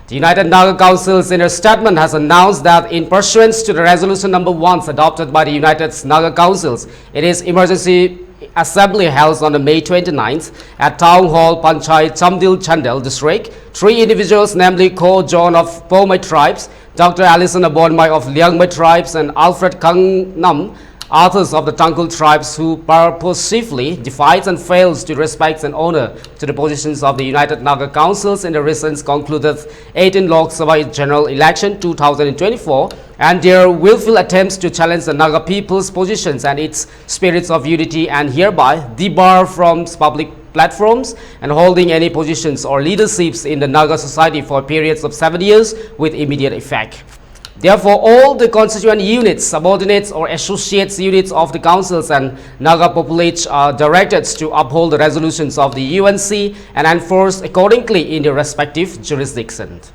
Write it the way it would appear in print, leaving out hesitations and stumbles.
The United Naga Councils in a statement has announced that in pursuance to the resolution number 1 adopted by the United Naga Councils, it is emergency assembly held on May 29th at Town Hall, Panchayat, Chamdil, Chandel district. 3 individuals, namely Kho John of Abonmai tribes, Dr. Allyson Abonmai of Liangmai tribes, and Alfred Kangnam, arthers of the Tangkul tribes, who purposefully defies and fails to respect and honor to the positions of the United Naga Councils in the recent concluded 18 Lok Sabha general election 2024, and their willful attempts to challenge the Naga people's positions and its spirits of unity, and hereby debar from public platforms and holding any positions or leaderships in the Naga society for periods of 7 years with immediate effect. Therefore, all the constituent units, subordinates or associates units of the councils and Naga populace are directed to uphold the resolutions of the UNC and enforce accordingly in their respective jurisdictions.